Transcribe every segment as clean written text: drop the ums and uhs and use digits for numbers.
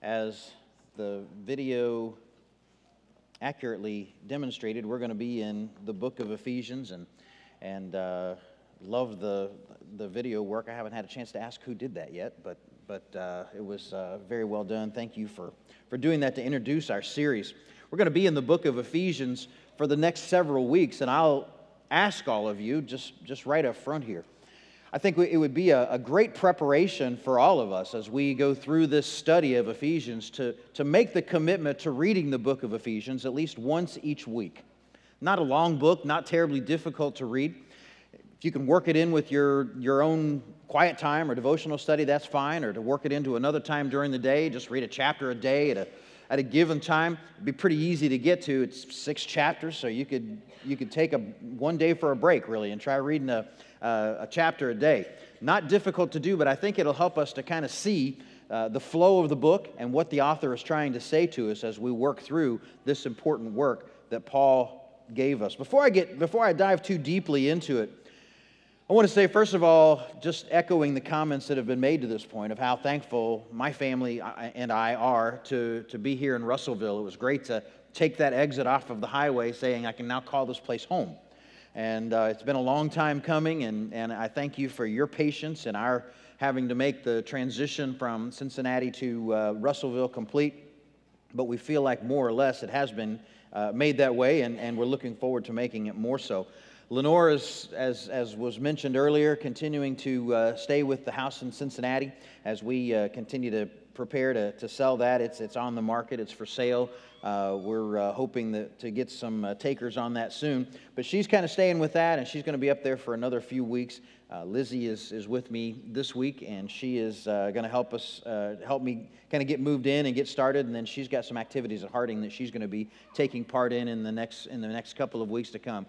As the video accurately demonstrated, we're going to be in the book of Ephesians, and love the video work. I haven't had a chance to ask who did that yet, but it was very well done. Thank you for doing that to introduce our series. We're going to be in the book of Ephesians for the next several weeks, and I'll ask all of you, just right up front here, I think it would be a great preparation for all of us as we go through this study of Ephesians to make the commitment to reading the book of Ephesians at least once each week. Not a long book, not terribly difficult to read. If you can work it in with your own quiet time or devotional study, that's fine, or to work it into another time during the day, just read a chapter a day at a given time. It'd be pretty easy to get to. It's 6 chapters, so you could take one day for a break, really, and try reading a chapter a day. Not difficult to do, but I think it'll help us to kind of see the flow of the book and what the author is trying to say to us as we work through this important work that Paul gave us. Before I dive too deeply into it, I want to say, first of all, just echoing the comments that have been made to this point of how thankful my family and I are to be here in Russellville. It was great to take that exit off of the highway saying I can now call this place home. And it's been a long time coming, and I thank you for your patience and our having to make the transition from Cincinnati to Russellville complete. But we feel like more or less it has been made that way, and we're looking forward to making it more so. Lenore is, as was mentioned earlier, continuing to stay with the house in Cincinnati as we continue to prepare to sell that. It's on the market. It's for sale. We're hoping to get some takers on that soon. But she's kind of staying with that, and she's going to be up there for another few weeks. Lizzie is with me this week, and she is going to help me kind of get moved in and get started. And then she's got some activities at Harding that she's going to be taking part in the next couple of weeks to come.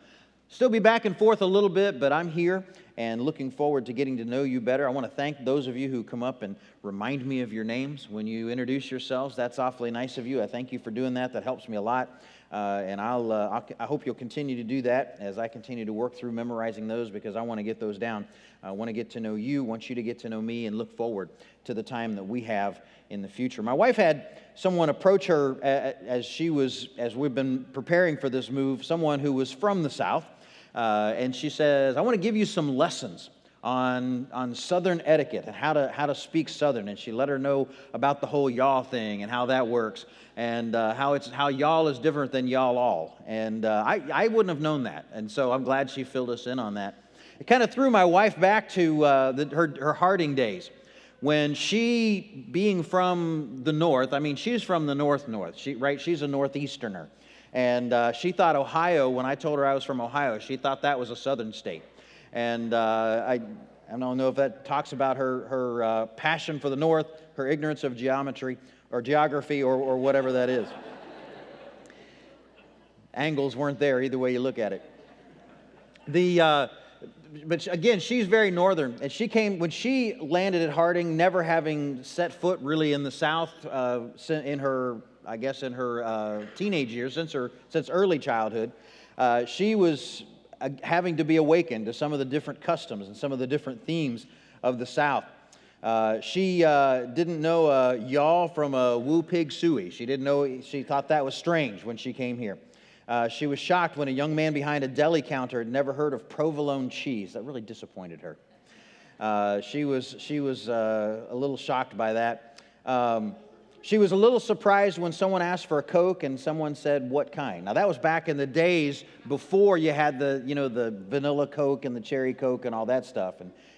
Still be back and forth a little bit, but I'm here and looking forward to getting to know you better. I want to thank those of you who come up and remind me of your names when you introduce yourselves. That's awfully nice of you. I thank you for doing that. That helps me a lot. And I hope you'll continue to do that as I continue to work through memorizing those, because I want to get those down. I want to get to know you, want you to get to know me, and look forward to the time that we have in the future. My wife had someone approach her as we've been preparing for this move, someone who was from the South. And she says, I want to give you some lessons on Southern etiquette and how to speak Southern. And she let her know about the whole y'all thing and how that works, and how y'all is different than y'all all. And I wouldn't have known that. And so I'm glad she filled us in on that. It kind of threw my wife back to her Harding days, when she, being from the north, I mean, she's from the north. She's a northeasterner. And she thought Ohio, when I told her I was from Ohio, she thought that was a southern state. And I don't know if that talks about her passion for the north, her ignorance of geometry or geography or whatever that is. Angles weren't there either way you look at it. But again, she's very northern, and when she landed at Harding, never having set foot really in the South in her teenage years, since early childhood, she was having to be awakened to some of the different customs and some of the different themes of the South. She didn't know y'all from a woo pig suey. She thought that was strange when she came here. She was shocked when a young man behind a deli counter had never heard of provolone cheese. That really disappointed her. She was a little shocked by that. She was a little surprised when someone asked for a Coke and someone said, "What kind?" Now, that was back in the days before you had the vanilla Coke and the cherry Coke and all that stuff.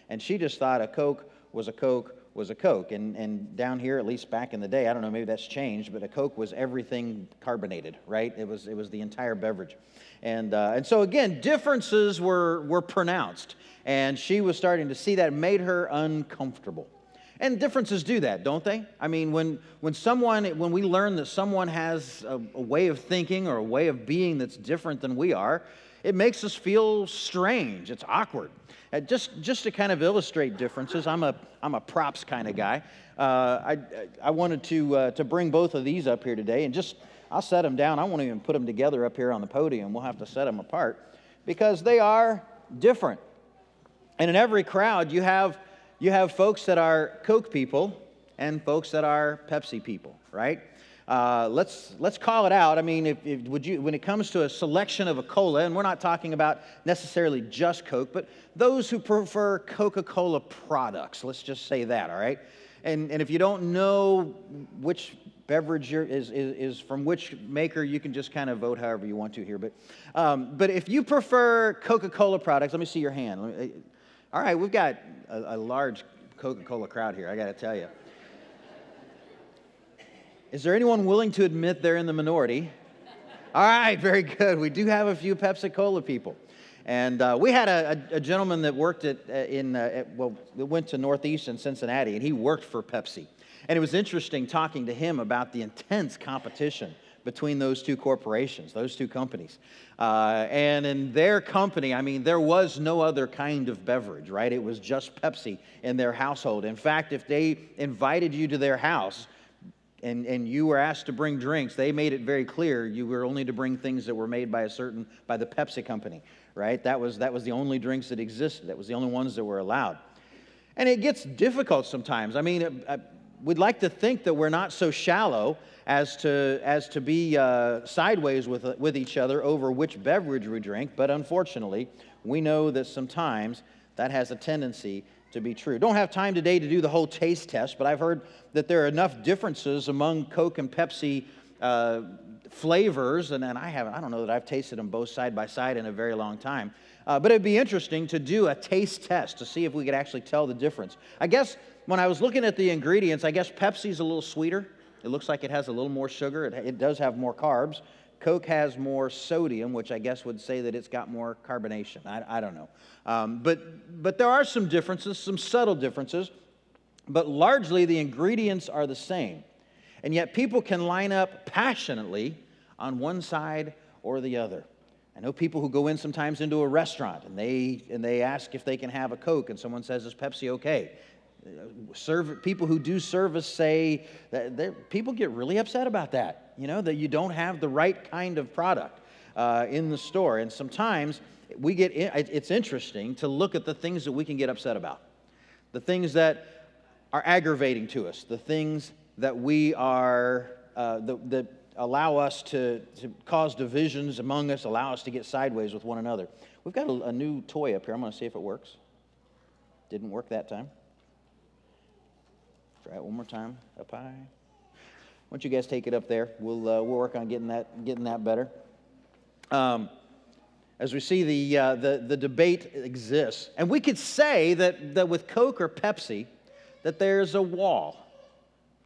And she just thought a Coke was a Coke was a Coke. And down here, at least back in the day, I don't know, maybe that's changed, but a Coke was everything carbonated, right? It was the entire beverage. And so, again, differences were pronounced. And she was starting to see that. Made her uncomfortable. And differences do that, don't they? I mean, when we learn that someone has a way of thinking or a way of being that's different than we are, it makes us feel strange. It's awkward. Just to kind of illustrate differences, I'm a props kind of guy. I wanted to bring both of these up here today, and I'll set them down. I won't even put them together up here on the podium. We'll have to set them apart because they are different. And in every crowd, you have folks that are Coke people, and folks that are Pepsi people, right? Let's call it out. I mean, when it comes to a selection of a cola, and we're not talking about necessarily just Coke, but those who prefer Coca-Cola products, let's just say that, all right? And if you don't know which beverage is from which maker, you can just kind of vote however you want to here. But if you prefer Coca-Cola products, let me see your hand. All right, we've got a large Coca-Cola crowd here, I got to tell you. Is there anyone willing to admit they're in the minority? All right, very good. We do have a few Pepsi-Cola people. And we had a gentleman that worked that went to Northeastern Cincinnati, and he worked for Pepsi. And it was interesting talking to him about the intense competition between those two corporations, those two companies. And in their company, I mean, there was no other kind of beverage, right? It was just Pepsi in their household. In fact, if they invited you to their house, and you were asked to bring drinks, they made it very clear you were only to bring things that were made by the Pepsi company, right? That was the only drinks that existed. That was the only ones that were allowed. And it gets difficult sometimes. I mean, we'd like to think that we're not so shallow as to be sideways with each other over which beverage we drink, but unfortunately, we know that sometimes that has a tendency to be true. Don't have time today to do the whole taste test, but I've heard that there are enough differences among Coke and Pepsi flavors, and I don't know that I've tasted them both side by side in a very long time. But it'd be interesting to do a taste test to see if we could actually tell the difference. I guess when I was looking at the ingredients, I guess Pepsi's a little sweeter. It looks like it has a little more sugar. It does have more carbs. Coke has more sodium, which I guess would say that it's got more carbonation. I don't know. But there are some differences, some subtle differences, but largely the ingredients are the same. And yet people can line up passionately on one side or the other. I know people who go in sometimes into a restaurant and they ask if they can have a Coke, and someone says, "Is Pepsi okay?" People who do service say that people get really upset about that, that you don't have the right kind of product in the store. And sometimes it's interesting to look at the things that we can get upset about, the things that are aggravating to us, the things that we are that allow us to cause divisions among us, allow us to get sideways with one another. We've got a new toy up here. I'm going to see if it works. Didn't work that time. Try it one more time. Up high. Why don't you guys take it up there? We'll work on getting that better. As we see, the debate exists, and we could say that with Coke or Pepsi, that there's a wall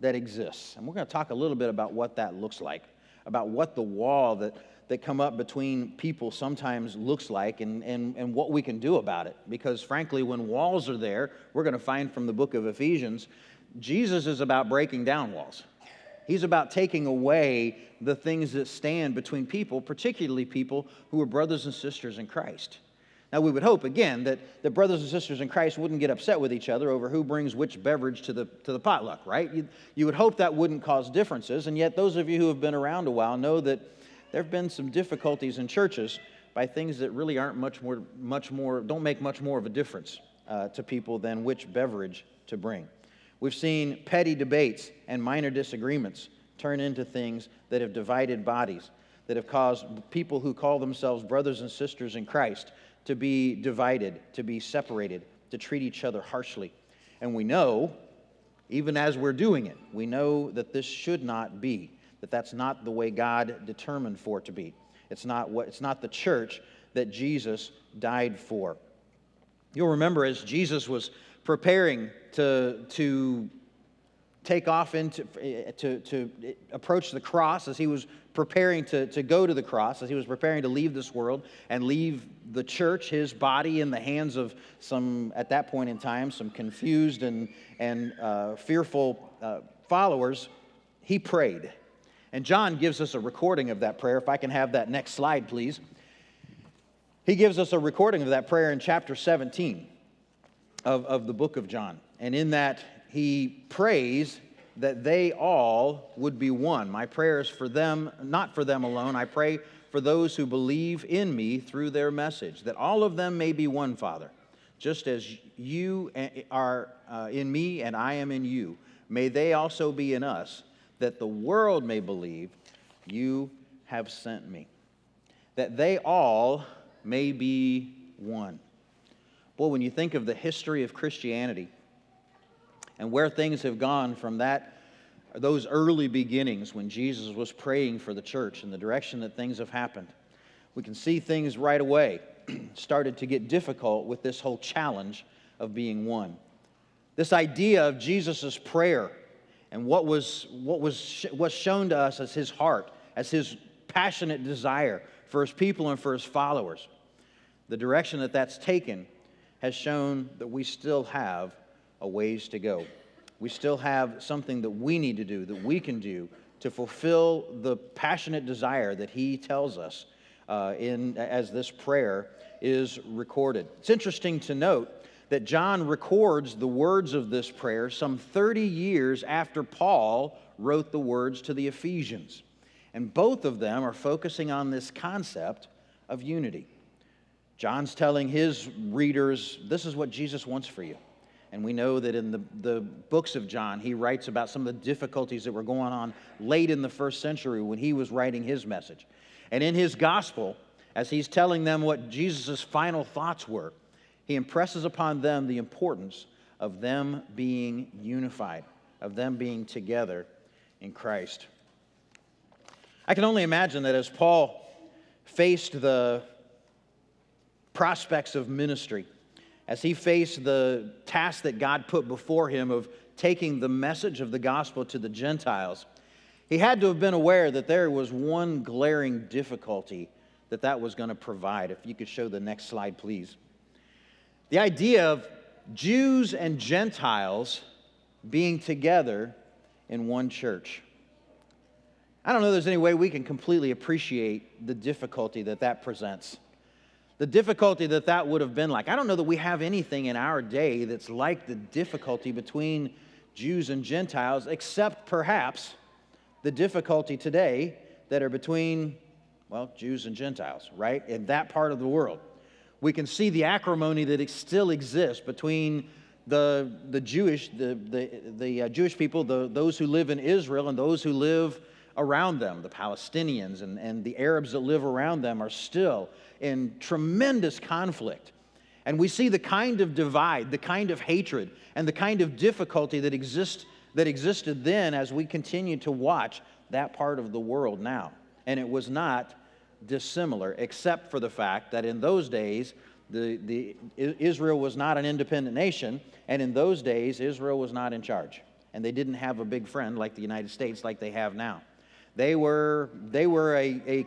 that exists, and we're going to talk a little bit about what that looks like, about what the wall that come up between people sometimes looks like, and what we can do about it. Because frankly, when walls are there, we're going to find from the book of Ephesians, Jesus is about breaking down walls. He's about taking away the things that stand between people, particularly people who are brothers and sisters in Christ. Now, we would hope, again, that the brothers and sisters in Christ wouldn't get upset with each other over who brings which beverage to the potluck, right? You would hope that wouldn't cause differences, and yet those of you who have been around a while know that there have been some difficulties in churches by things that really aren't don't make much more of a difference to people than which beverage to bring. We've seen petty debates and minor disagreements turn into things that have divided bodies, that have caused people who call themselves brothers and sisters in Christ to be divided, to be separated, to treat each other harshly. And we know, even as we're doing it, we know that this should not be, that that's not the way God determined for it to be. It's not the church that Jesus died for. You'll remember as Jesus was preparing to take off to approach the cross, as he was preparing to go to the cross, as he was preparing to leave this world and leave the church, his body, in the hands of at that point in time, some confused and fearful followers, he prayed. And John gives us a recording of that prayer. If I can have that next slide, please. He gives us a recording of that prayer in chapter 17 of the book of John. And in that, he prays that they all would be one. My prayer is for them, not for them alone. I pray for those who believe in me through their message, that all of them may be one, Father, just as you are in me and I am in you. may they also be in us, that the world may believe you have sent me. That they all may be one. Boy, when you think of the history of Christianity and where things have gone from those early beginnings when Jesus was praying for the church and the direction that things have happened, we can see things right away started to get difficult with this whole challenge of being one. This idea of Jesus' prayer and what was shown to us as his heart, as his passionate desire for his people and for his followers, the direction that that's taken has shown that we still have a ways to go. We still have something that we need to do, that we can do to fulfill the passionate desire that he tells us as this prayer is recorded. It's interesting to note that John records the words of this prayer some 30 years after Paul wrote the words to the Ephesians. And both of them are focusing on this concept of unity. John's telling his readers, this is what Jesus wants for you. And we know that in the books of John, he writes about some of the difficulties that were going on late in the first century when he was writing his message. And in his gospel, as he's telling them what Jesus' final thoughts were, he impresses upon them the importance of them being unified, of them being together in Christ. I can only imagine that as Paul faced the prospects of ministry, as he faced the task that God put before him of taking the message of the gospel to the Gentiles, he had to have been aware that there was one glaring difficulty that was going to provide. If you could show the next slide, please. The idea of Jews and Gentiles being together in one church. I don't know if there's any way we can completely appreciate the difficulty that presents. The difficulty that would have been like. I don't know that we have anything in our day that's like the difficulty between Jews and Gentiles, except perhaps the difficulty today that are between, Jews and Gentiles, right? In that part of the world. We can see the acrimony that still exists between the Jewish people, those who live in Israel and those who live around them. The Palestinians and the Arabs that live around them are still in tremendous conflict. And we see the kind of divide, the kind of hatred, and the kind of difficulty that existed then as we continue to watch that part of the world now. And it was not dissimilar, except for the fact that in those days, Israel was not an independent nation, and in those days, Israel was not in charge. And they didn't have a big friend like the United States like they have now. They were a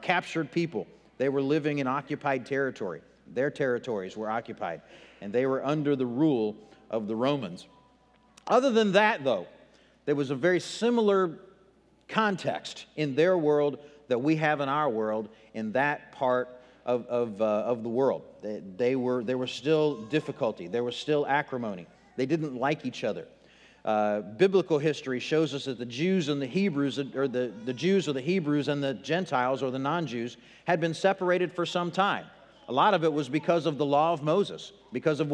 captured people. They were living in occupied territory. Their territories were occupied, and they were under the rule of the Romans. Other than that, though, there was a very similar context in their world that we have in our world in that part of the world. There was still difficulty. There was still acrimony. They didn't like each other. Biblical history shows us that the Jews and the Hebrews, or the Jews or the Hebrews and the Gentiles or the non-Jews had been separated for some time. A lot of it was because of the law of Moses, because of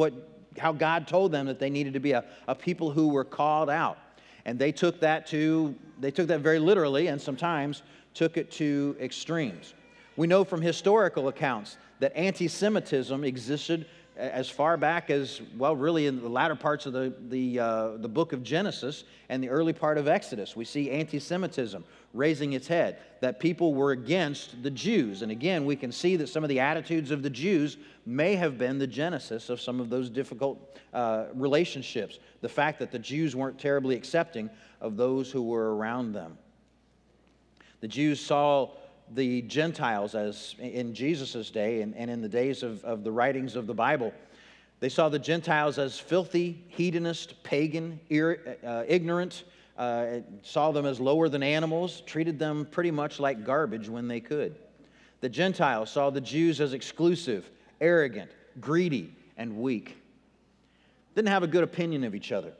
how God told them that they needed to be a people who were called out. And they took that very literally, and sometimes took it to extremes. We know from historical accounts that anti-Semitism existed as far back as, really in the latter parts of the book of Genesis and the early part of Exodus. We see anti-Semitism raising its head, that people were against the Jews. And again, we can see that some of the attitudes of the Jews may have been the genesis of some of those difficult relationships. The fact that the Jews weren't terribly accepting of those who were around them. The Jews saw the Gentiles, as in Jesus' day and in the days of the writings of the Bible, they saw the Gentiles as filthy, hedonist, pagan, ignorant, saw them as lower than animals, treated them pretty much like garbage when they could. The Gentiles saw the Jews as exclusive, arrogant, greedy, and weak. Didn't have a good opinion of each other.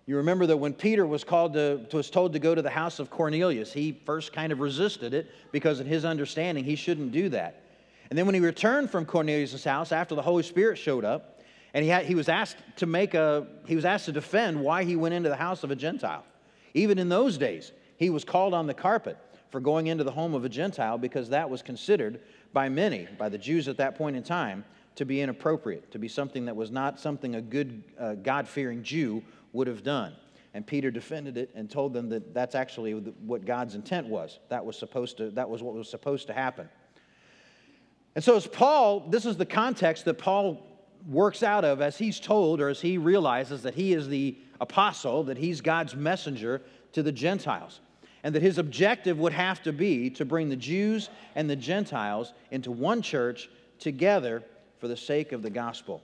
You remember that when Peter was told to go to the house of Cornelius, he first kind of resisted it because in his understanding he shouldn't do that. And then when he returned from Cornelius' house after the Holy Spirit showed up, And he was asked to defend why he went into the house of a Gentile. Even in those days, he was called on the carpet for going into the home of a Gentile because that was considered by many, by the Jews at that point in time, to be inappropriate, to be something that was not something a good God-fearing Jew would have done. And Peter defended it and told them that that's actually what God's intent was. That was what was supposed to happen. And so this is the context that Paul works out of as he's told, or as he realizes that he is the apostle, that he's God's messenger to the Gentiles, and that his objective would have to be to bring the Jews and the Gentiles into one church together for the sake of the gospel.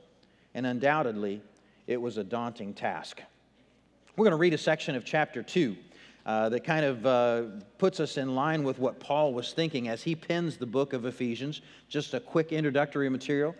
And undoubtedly, it was a daunting task. We're going to read a section of chapter 2 that kind of puts us in line with what Paul was thinking as he pens the book of Ephesians. Just a quick introductory material.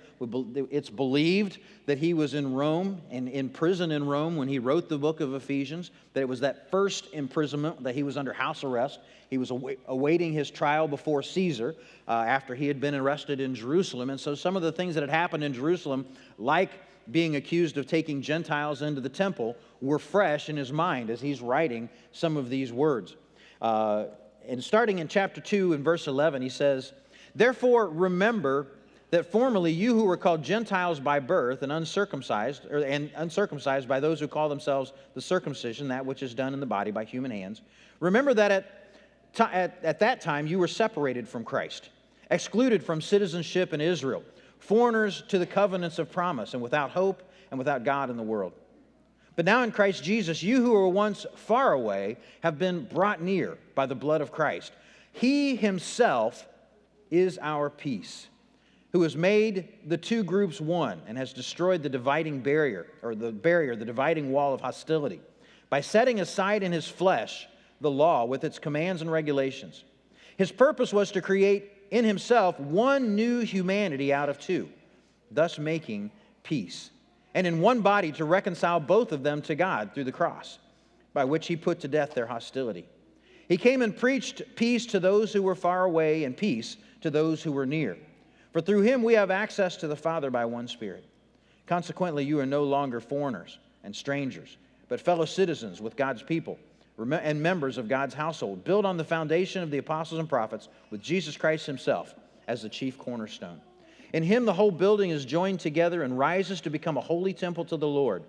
It's believed that he was in Rome and in prison in Rome when he wrote the book of Ephesians, that it was that first imprisonment, that he was under house arrest. He was awaiting his trial before Caesar after he had been arrested in Jerusalem. And so some of the things that had happened in Jerusalem, like being accused of taking Gentiles into the temple, were fresh in his mind as he's writing some of these words. And starting in chapter 2 and verse 11, he says, "Therefore remember that formerly you who were called Gentiles by birth and uncircumcised by those who call themselves the circumcision, that which is done in the body by human hands, remember that at that time you were separated from Christ, excluded from citizenship in Israel, foreigners to the covenants of promise, and without hope and without God in the world. But now in Christ Jesus, you who were once far away have been brought near by the blood of Christ. He himself is our peace, who has made the two groups one and has destroyed the dividing the dividing wall of hostility, by setting aside in his flesh the law with its commands and regulations. His purpose was to create in himself one new humanity out of two, thus making peace, and in one body to reconcile both of them to God through the cross, by which he put to death their hostility. He came and preached peace to those who were far away and peace to those who were near. For through him we have access to the Father by one Spirit. Consequently, you are no longer foreigners and strangers, but fellow citizens with God's people and members of God's household, built on the foundation of the apostles and prophets, with Jesus Christ himself as the chief cornerstone. In him the whole building is joined together and rises to become a holy temple to the Lord.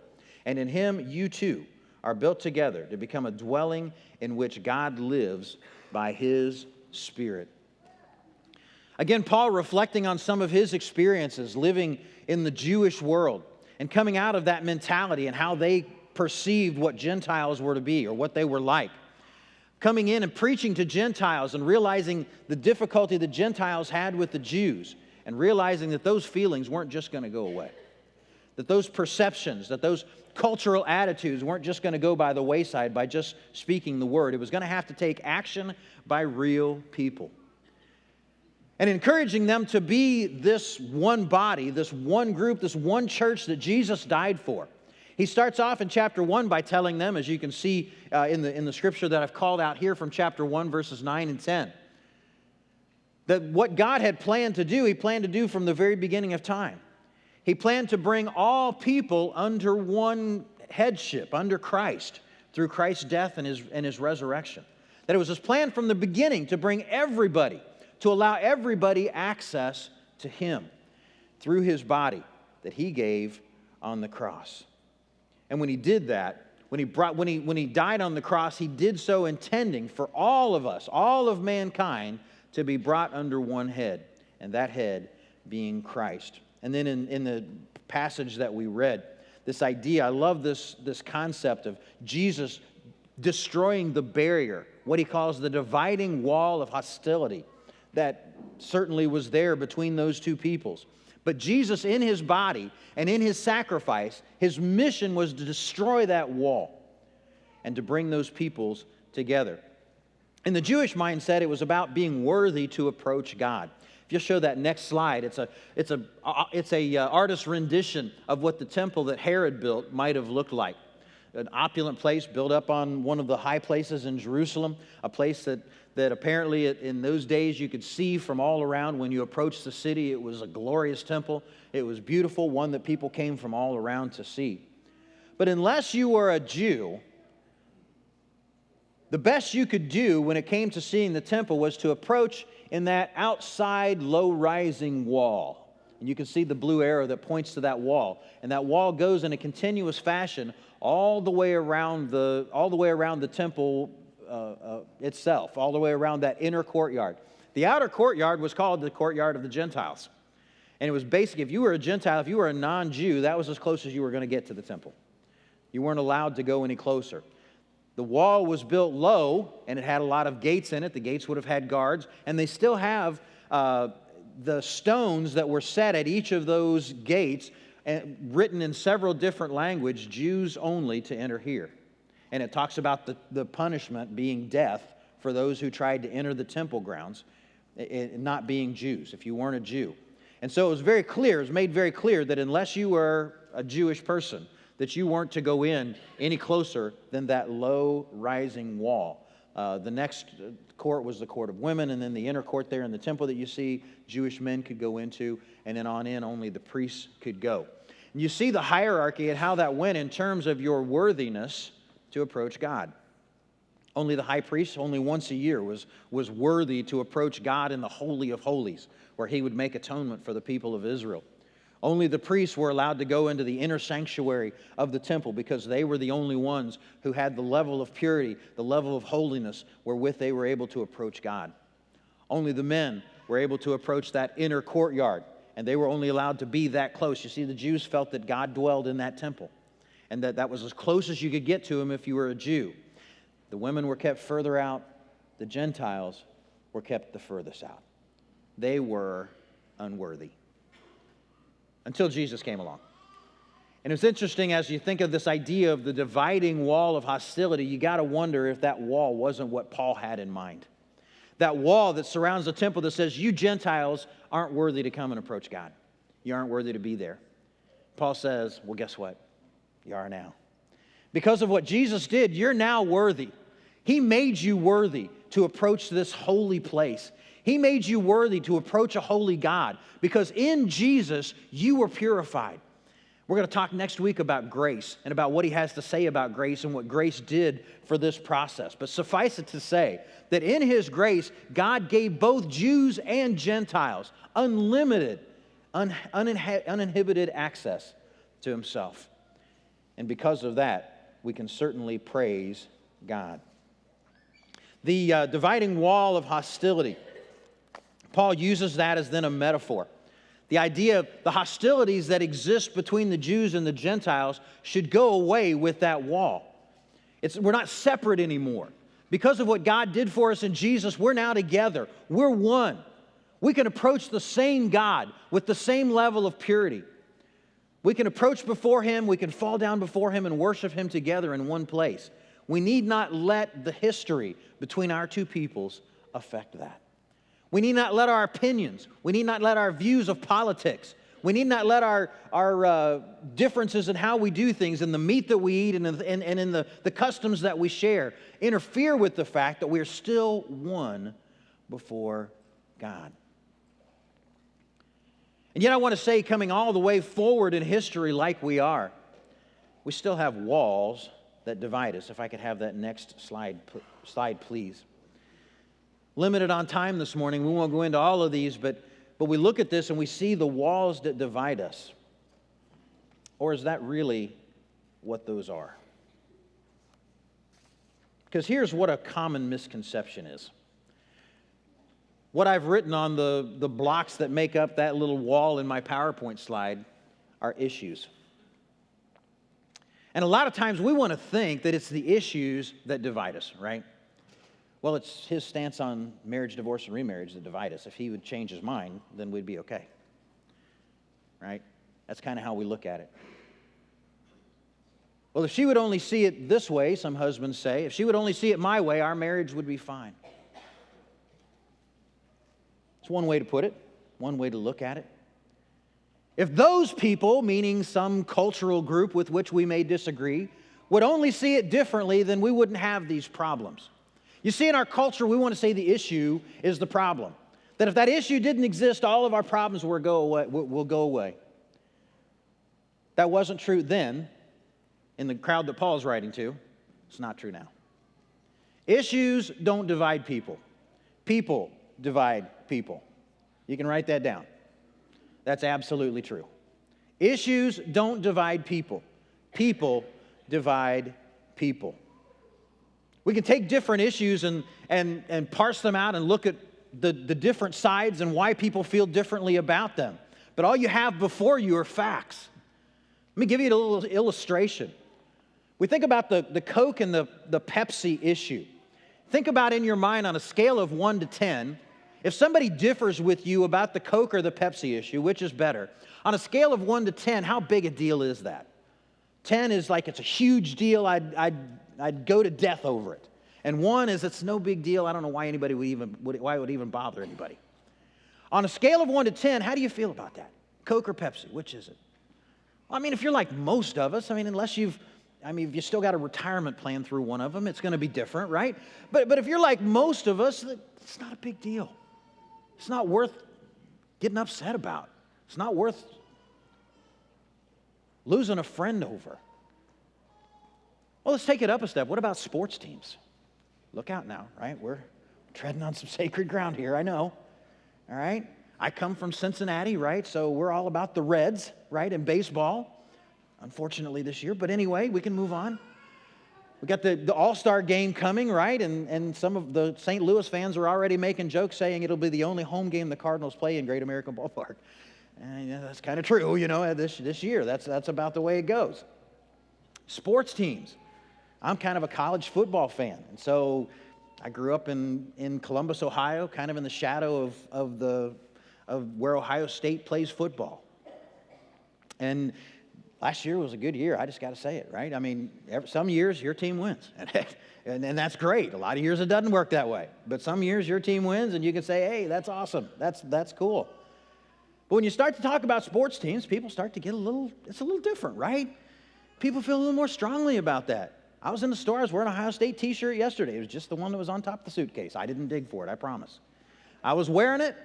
And in him you too are built together to become a dwelling in which God lives by his Spirit." Again, Paul reflecting on some of his experiences living in the Jewish world and coming out of that mentality and how they perceived what Gentiles were to be or what they were like. Coming in and preaching to Gentiles and realizing the difficulty the Gentiles had with the Jews, and realizing that those feelings weren't just going to go away. That those perceptions, that those cultural attitudes weren't just going to go by the wayside by just speaking the word. It was going to have to take action by real people. And encouraging them to be this one body, this one group, this one church that Jesus died for. He starts off in chapter 1 by telling them, as you can see in the scripture that I've called out here from chapter 1, verses 9 and 10, that what God had planned to do, he planned to do from the very beginning of time. He planned to bring all people under one headship, under Christ, through Christ's death and his resurrection. That it was his plan from the beginning to bring everybody, to allow everybody access to him through his body that he gave on the cross. And when he did that, when he died on the cross, he did so intending for all of us, all of mankind, to be brought under one head, and that head being Christ. And then in the passage that we read, this idea, I love this concept of Jesus destroying the barrier, what he calls the dividing wall of hostility that certainly was there between those two peoples. But Jesus, in his body and in his sacrifice, his mission was to destroy that wall and to bring those peoples together. In the Jewish mindset, it was about being worthy to approach God. If you show that next slide, it's a artist's rendition of what the temple that Herod built might have looked like. an opulent place built up on one of the high places in Jerusalem, a place that apparently in those days you could see from all around. When you approached the city, it was a glorious temple. It was beautiful, one that people came from all around to see. But unless you were a Jew, the best you could do when it came to seeing the temple was to approach in that outside low-rising wall. And you can see the blue arrow that points to that wall. And that wall goes in a continuous fashion all the way around the temple itself, all the way around that inner courtyard. The outer courtyard was called the courtyard of the Gentiles. And it was basically, if you were a Gentile, if you were a non-Jew, that was as close as you were going to get to the temple. You weren't allowed to go any closer. The wall was built low, and it had a lot of gates in it. The gates would have had guards, and they still have the stones that were set at each of those gates, written in several different languages, Jews only to enter here. And it talks about the punishment being death for those who tried to enter the temple grounds, not being Jews, if you weren't a Jew. And so it was very clear, it was made very clear that unless you were a Jewish person, that you weren't to go in any closer than that low rising wall. The next court was the court of women, and then the inner court there in the temple that you see, Jewish men could go into, and then on in, only the priests could go. And you see the hierarchy and how that went in terms of your worthiness to approach God. Only the high priest, only once a year, was worthy to approach God in the Holy of Holies, where he would make atonement for the people of Israel. Only the priests were allowed to go into the inner sanctuary of the temple because they were the only ones who had the level of purity, the level of holiness wherewith they were able to approach God. Only the men were able to approach that inner courtyard, and they were only allowed to be that close. You see, the Jews felt that God dwelled in that temple, and that was as close as you could get to him if you were a Jew. The women were kept further out. The Gentiles were kept the furthest out. They were unworthy. Until Jesus came along. And it's interesting as you think of this idea of the dividing wall of hostility, you got to wonder if that wall wasn't what Paul had in mind. That wall that surrounds the temple that says, you Gentiles aren't worthy to come and approach God. You aren't worthy to be there. Paul says, well, guess what? You are now. Because of what Jesus did, you're now worthy. He made you worthy to approach this holy place. He made you worthy to approach a holy God because in Jesus, you were purified. We're going to talk next week about grace and about what he has to say about grace and what grace did for this process. But suffice it to say that in his grace, God gave both Jews and Gentiles unlimited, uninhibited access to himself. And because of that, we can certainly praise God. The dividing wall of hostility. Paul uses that as then a metaphor. The idea of the hostilities that exist between the Jews and the Gentiles should go away with that wall. We're not separate anymore. Because of what God did for us in Jesus, we're now together. We're one. We can approach the same God with the same level of purity. We can approach before him, we can fall down before him and worship him together in one place. We need not let the history between our two peoples affect that. We need not let our opinions, we need not let our views of politics, we need not let our differences in how we do things, in the meat that we eat and in the customs that we share, interfere with the fact that we are still one before God. And yet I want to say, coming all the way forward in history like we are, we still have walls that divide us. If I could have that next slide, please. Limited on time this morning, we won't go into all of these, but we look at this and we see the walls that divide us. Or is that really what those are? Because here's what a common misconception is. What I've written on the blocks that make up that little wall in my PowerPoint slide are issues. And a lot of times we want to think that it's the issues that divide us, right? Well, it's his stance on marriage, divorce, and remarriage that divide us. If he would change his mind, then we'd be okay. Right? That's kind of how we look at it. Well, if she would only see it this way, some husbands say, if she would only see it my way, our marriage would be fine. It's one way to put it, one way to look at it. If those people, meaning some cultural group with which we may disagree, would only see it differently, then we wouldn't have these problems. You see, in our culture, we want to say the issue is the problem. That if that issue didn't exist, all of our problems will go away. That wasn't true then in the crowd that Paul's writing to. It's not true now. Issues don't divide people. People divide people. You can write that down. That's absolutely true. Issues don't divide people. People divide people. We can take different issues and parse them out and look at the different sides and why people feel differently about them. But all you have before you are facts. Let me give you a little illustration. We think about the Coke and the Pepsi issue. Think about in your mind on a scale of 1 to 10, if somebody differs with you about the Coke or the Pepsi issue, which is better? On a scale of 1 to 10, how big a deal is that? 10 is like it's a huge deal. I'd go to death over it. And 1 is it's no big deal. I don't know why anybody why it would even bother anybody. On a scale of 1 to 10, how do you feel about that? Coke or Pepsi? Which is it? Well, I mean, if you're like most of us, if you still got a retirement plan through one of them, it's going to be different, right? But if you're like most of us, it's not a big deal. It's not worth getting upset about. It's not worth losing a friend over. Well, let's take it up a step. What about sports teams? Look out now, right? We're treading on some sacred ground here, I know. All right? I come from Cincinnati, right? So we're all about the Reds, right, in baseball. Unfortunately this year, but anyway, we can move on. We got the All-Star game coming, right? And some of the St. Louis fans are already making jokes saying it'll be the only home game the Cardinals play in Great American Ballpark. And that's kind of true, this year. That's about the way it goes. Sports teams. I'm kind of a college football fan. And so I grew up in Columbus, Ohio, kind of in the shadow of where Ohio State plays football. And last year was a good year. I just got to say it, right? I mean, some years your team wins, and that's great. A lot of years it doesn't work that way. But some years your team wins, and you can say, hey, that's awesome. That's cool. But when you start to talk about sports teams, people start to get it's a little different, right? People feel a little more strongly about that. I was in the store. I was wearing an Ohio State t-shirt yesterday. It was just the one that was on top of the suitcase. I didn't dig for it, I promise. I was wearing it,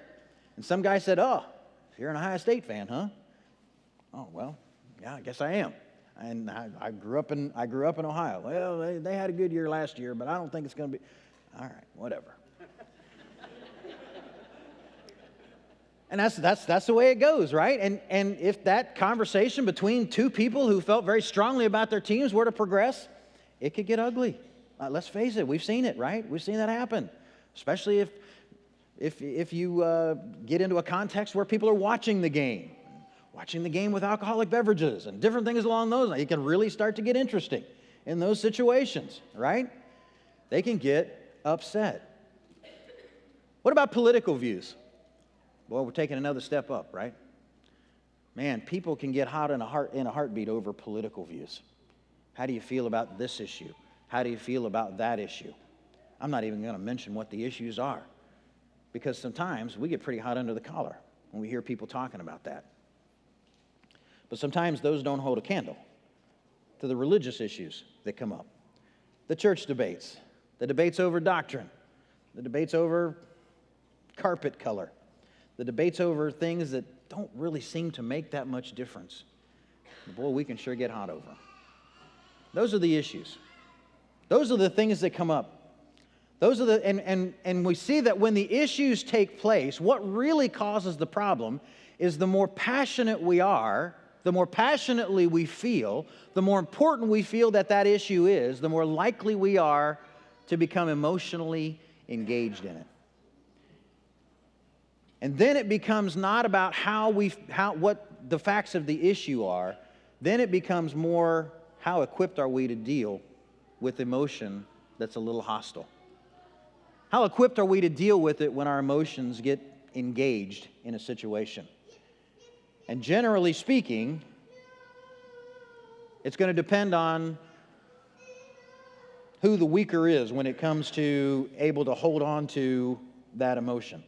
and some guy said, oh, you're an Ohio State fan, huh? Oh, well. Yeah, I guess I am. And I grew up in Ohio. Well, they had a good year last year, but I don't think it's going to be. All right, whatever. And that's the way it goes, right? And if that conversation between two people who felt very strongly about their teams were to progress, it could get ugly. Let's face it, we've seen it, right? We've seen that happen, especially if you get into a context where people are watching the game with alcoholic beverages and different things along those lines. It can really start to get interesting in those situations, right? They can get upset. What about political views? Well, we're taking another step up, right? Man, people can get hot in a heartbeat over political views. How do you feel about this issue? How do you feel about that issue? I'm not even going to mention what the issues are, because sometimes we get pretty hot under the collar when we hear people talking about that. But sometimes those don't hold a candle to the religious issues that come up. The church debates, the debates over doctrine, the debates over carpet color, the debates over things that don't really seem to make that much difference. But boy, we can sure get hot over them. Those are the issues. Those are the things that come up. Those are and we see that when the issues take place, what really causes the problem is the more passionate we are, the more passionately we feel, the more important we feel that issue is, the more likely we are to become emotionally engaged in it. And then it becomes not about what the facts of the issue are. Then it becomes more how equipped are we to deal with emotion that's a little hostile. How equipped are we to deal with it when our emotions get engaged in a situation? And generally speaking, it's going to depend on who the weaker is when it comes to able to hold on to that emotion.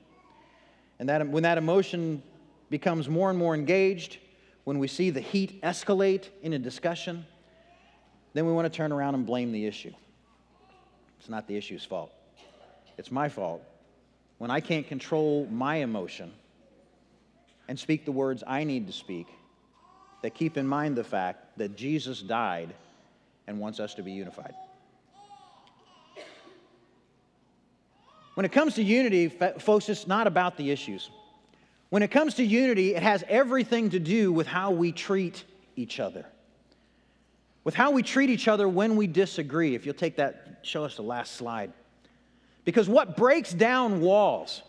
And when that emotion becomes more and more engaged, when we see the heat escalate in a discussion, then we want to turn around and blame the issue. It's not the issue's fault. It's my fault when I can't control my emotion and speak the words I need to speak that keep in mind the fact that Jesus died and wants us to be unified. When it comes to unity, folks, it's not about the issues. When it comes to unity, it has everything to do with how we treat each other. With how we treat each other when we disagree. If you'll take that, show us the last slide. Because what breaks down walls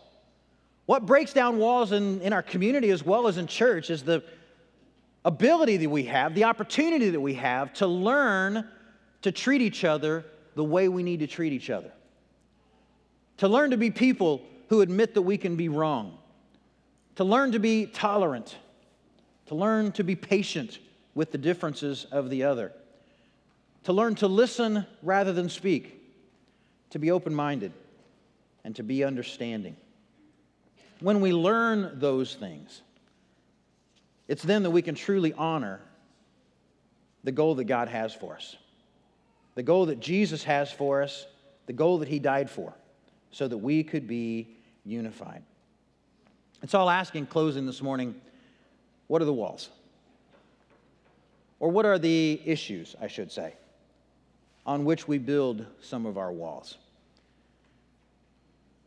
in our community as well as in church is the ability that we have, the opportunity that we have to learn to treat each other the way we need to treat each other. To learn to be people who admit that we can be wrong. To learn to be tolerant. To learn to be patient with the differences of the other. To learn to listen rather than speak. To be open-minded and to be understanding. When we learn those things, it's then that we can truly honor the goal that God has for us. The goal that Jesus has for us, the goal that He died for, so that we could be unified. And so I'll ask in closing this morning, what are the walls? Or what are the issues, I should say, on which we build some of our walls?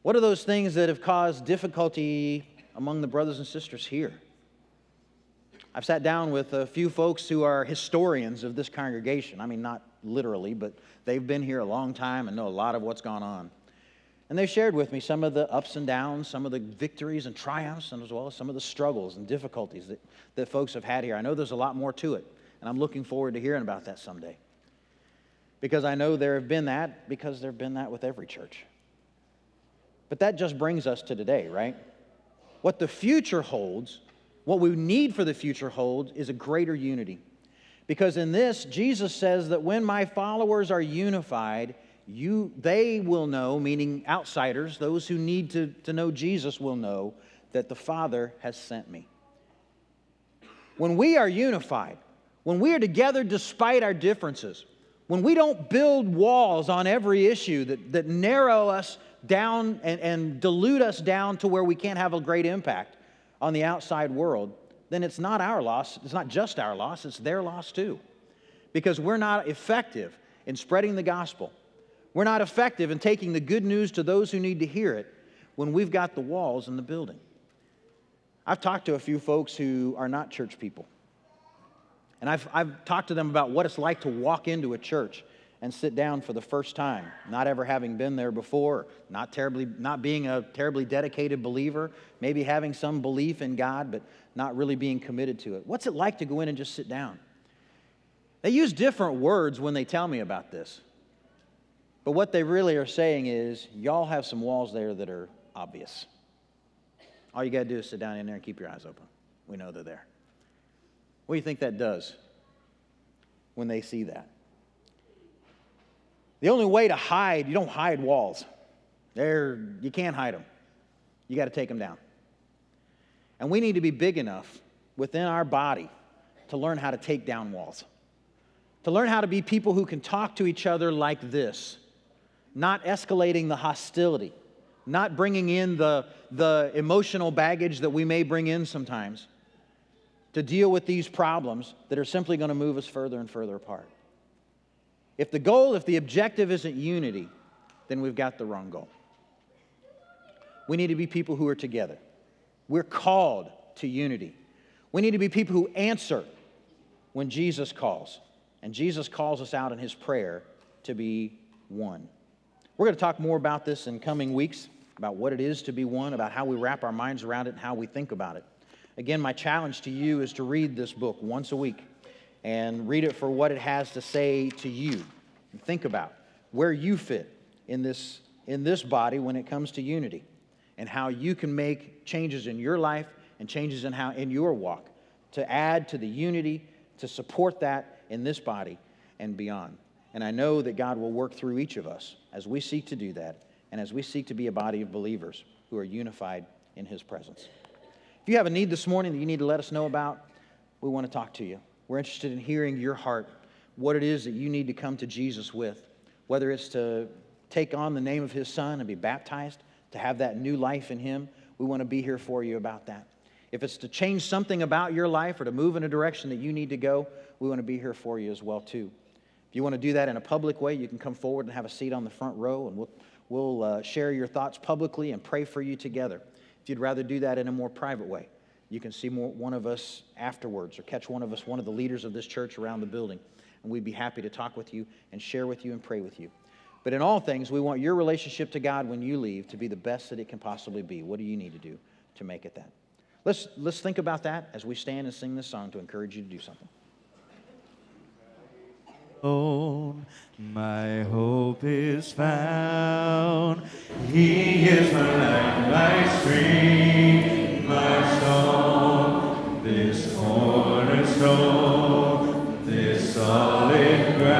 What are those things that have caused difficulty among the brothers and sisters here? I've sat down with a few folks who are historians of this congregation. I mean, not literally, but they've been here a long time and know a lot of what's gone on. And they shared with me some of the ups and downs, some of the victories and triumphs, and as well as some of the struggles and difficulties that folks have had here. I know there's a lot more to it, and I'm looking forward to hearing about that someday. Because I know there have been that, because there have been that with every church. But that just brings us to today, right? What the future holds, what we need for the future holds, is a greater unity. Because in this, Jesus says that when my followers are unified, they will know, meaning outsiders, those who need to know Jesus will know that the Father has sent me. When we are unified, when we are together despite our differences, when we don't build walls on every issue that narrow us down and dilute us down to where we can't have a great impact on the outside world, then it's not our loss. It's not just our loss, it's their loss too. Because we're not effective in spreading the gospel. We're not effective in taking the good news to those who need to hear it when we've got the walls in the building. I've talked to a few folks who are not church people. And I've talked to them about what it's like to walk into a church and sit down for the first time, not ever having been there before, not being a terribly dedicated believer, maybe having some belief in God, but not really being committed to it. What's it like to go in and just sit down? They use different words when they tell me about this. But what they really are saying is, y'all have some walls there that are obvious. All you got to do is sit down in there and keep your eyes open. We know they're there. What do you think that does when they see that? The only way to hide, you don't hide walls. You can't hide them. You got to take them down. And we need to be big enough within our body to learn how to take down walls. To learn how to be people who can talk to each other like this. Not escalating the hostility. Not bringing in the emotional baggage that we may bring in sometimes. To deal with these problems that are simply going to move us further and further apart. If the objective isn't unity, then we've got the wrong goal. We need to be people who are together. We're called to unity. We need to be people who answer when Jesus calls. And Jesus calls us out in His prayer to be one. We're going to talk more about this in coming weeks, about what it is to be one, about how we wrap our minds around it and how we think about it. Again, my challenge to you is to read this book once a week and read it for what it has to say to you. And think about where you fit in this body when it comes to unity and how you can make changes in your life and changes in your walk to add to the unity, to support that in this body and beyond. And I know that God will work through each of us as we seek to do that and as we seek to be a body of believers who are unified in His presence. If you have a need this morning that you need to let us know about, we want to talk to you. We're interested in hearing your heart. what it is that you need to come to Jesus with, whether it's to take on the name of His Son and be baptized, to have that new life in Him. We want to be here for you about that. If it's to change something about your life or to move in a direction that you need to go, we want to be here for you as well too. If you want to do that in a public way, you can come forward and have a seat on the front row, and we'll share your thoughts publicly and pray for you together. If you'd rather do that in a more private way, you can see one of us afterwards, or catch one of the leaders of this church around the building, and we'd be happy to talk with you and share with you and pray with you. But in all things, we want your relationship to God when you leave to be the best that it can possibly be. What do you need to do to make it that? Let's think about that as we stand and sing this song to encourage you to do something. Oh, my hope is found. He is my light, my stream, my song. This cornerstone, this solid ground.